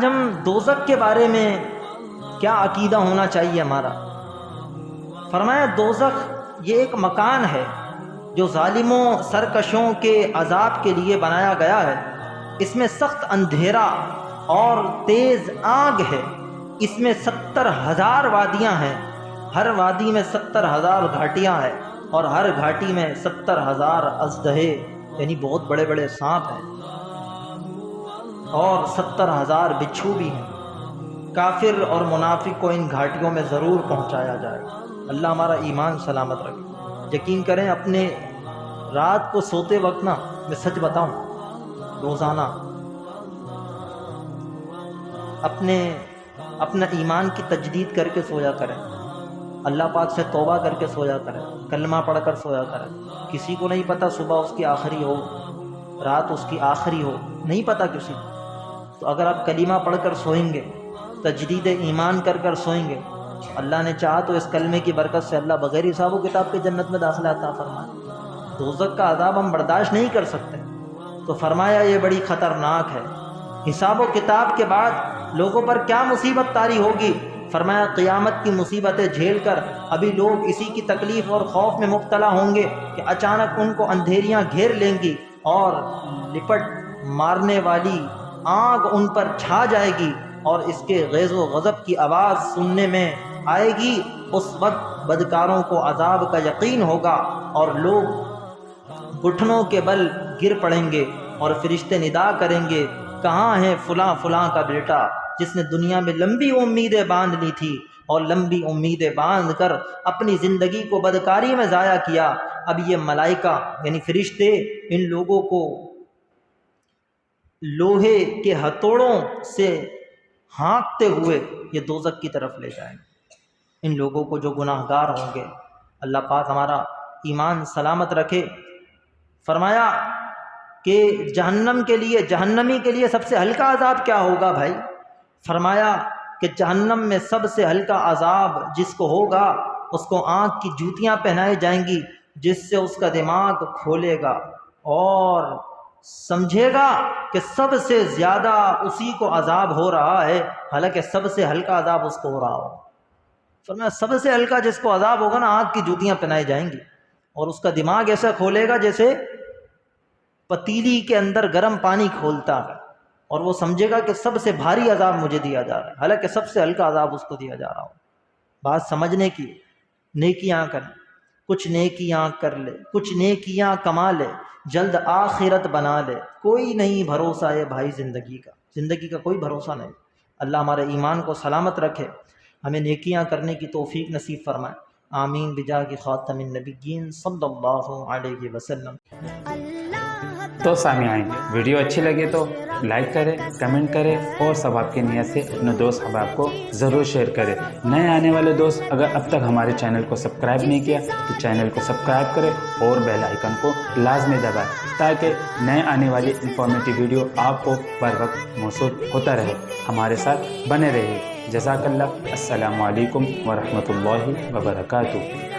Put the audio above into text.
آج ہم دوزخ کے بارے میں کیا عقیدہ ہونا چاہیے ہمارا۔ فرمایا دوزخ یہ ایک مکان ہے جو ظالموں سرکشوں کے عذاب کے لیے بنایا گیا ہے۔ اس میں سخت اندھیرا اور تیز آگ ہے۔ اس میں 70,000 وادیاں ہیں، ہر وادی میں 70,000 گھاٹیاں ہیں، اور ہر گھاٹی میں 70,000 اژدہے یعنی بہت بڑے بڑے سانپ ہیں، اور 70,000 بچھو بھی ہیں۔ کافر اور منافق کو ان گھاٹیوں میں ضرور پہنچایا جائے گا۔ اللہ ہمارا ایمان سلامت رکھے۔ یقین کریں اپنے رات کو سوتے وقت نا، میں سچ بتاؤں، روزانہ اپنا ایمان کی تجدید کر کے سویا کریں، اللہ پاک سے توبہ کر کے سویا کریں، کلمہ پڑھ کر سویا کریں۔ کسی کو نہیں پتہ صبح اس کی آخری ہو، رات اس کی آخری ہو، نہیں پتہ کسی کو۔ تو اگر آپ کلمہ پڑھ کر سوئیں گے، تجدید ایمان کر کر سوئیں گے، اللہ نے چاہا تو اس کلمے کی برکت سے اللہ بغیر حساب و کتاب کے جنت میں داخلہ عطا فرمائے۔ دوزخ کا عذاب ہم برداشت نہیں کر سکتے، تو فرمایا یہ بڑی خطرناک ہے۔ حساب و کتاب کے بعد لوگوں پر کیا مصیبت طاری ہوگی؟ فرمایا قیامت کی مصیبتیں جھیل کر ابھی لوگ اسی کی تکلیف اور خوف میں مبتلا ہوں گے کہ اچانک ان کو اندھیریاں گھیر لیں گی اور لپٹ مارنے والی آگ ان پر چھا جائے گی، اور اس کے غیظ و غضب کی آواز سننے میں آئے گی۔ اس وقت بدکاروں کو عذاب کا یقین ہوگا، اور لوگ گھٹنوں کے بل گر پڑیں گے، اور فرشتے ندا کریں گے، کہاں ہے فلاں فلاں کا بیٹا جس نے دنیا میں لمبی امیدیں باندھ لی تھی اور لمبی امیدیں باندھ کر اپنی زندگی کو بدکاری میں ضائع کیا۔ اب یہ ملائکہ یعنی فرشتے ان لوگوں کو لوہے کے ہتھوڑوں سے ہانکتے ہوئے یہ دوزخ کی طرف لے جائیں گے، ان لوگوں کو جو گناہ گار ہوں گے۔ اللہ پاک ہمارا ایمان سلامت رکھے۔ فرمایا کہ جہنمی کے لیے سب سے ہلکا عذاب کیا ہوگا بھائی؟ فرمایا کہ جہنم میں سب سے ہلکا عذاب جس کو ہوگا، اس کو آنکھ کی جوتیاں پہنائی جائیں گی، جس سے اس کا دماغ کھولے گا اور سمجھے گا کہ سب سے زیادہ اسی کو عذاب ہو رہا ہے، حالانکہ سب سے ہلکا عذاب اس کو ہو رہا ہوگا۔ فرمایا سب سے ہلکا جس کو عذاب ہوگا نا، آنکھ کی جوتیاں پہنائی جائیں گی، اور اس کا دماغ ایسا کھولے گا جیسے پتیلی کے اندر گرم پانی کھولتا ہے، اور وہ سمجھے گا کہ سب سے بھاری عذاب مجھے دیا جا رہا ہے، حالانکہ سب سے ہلکا عذاب اس کو دیا جا رہا ہو۔ بات سمجھنے کی، نیکیاں کریں، کچھ نیکیاں کر لے، کچھ نیکیاں کما لے، جلد آخرت بنا لے۔ کوئی نہیں بھروسہ ہے بھائی زندگی کا کوئی بھروسہ نہیں۔ اللہ ہمارے ایمان کو سلامت رکھے، ہمیں نیکیاں کرنے کی توفیق نصیب فرمائے۔ آمین بجاہ خاتم النبیین صلی اللہ علیہ وسلم۔ تو سامعین، ویڈیو اچھی لگے تو لائک کریں، کمنٹ کریں، اور ثواب کی نیت سے اپنے دوست احباب کو ضرور شیئر کریں۔ نئے آنے والے دوست اگر اب تک ہمارے چینل کو سبسکرائب نہیں کیا تو چینل کو سبسکرائب کریں اور بیل آئیکن کو لازمی دبائیں، تاکہ نئے آنے والی انفارمیٹیو ویڈیو آپ کو بر وقت موصول ہوتا رہے۔ ہمارے ساتھ بنے رہیے۔ جزاک اللہ۔ السلام علیکم ورحمۃ اللہ وبرکاتہ۔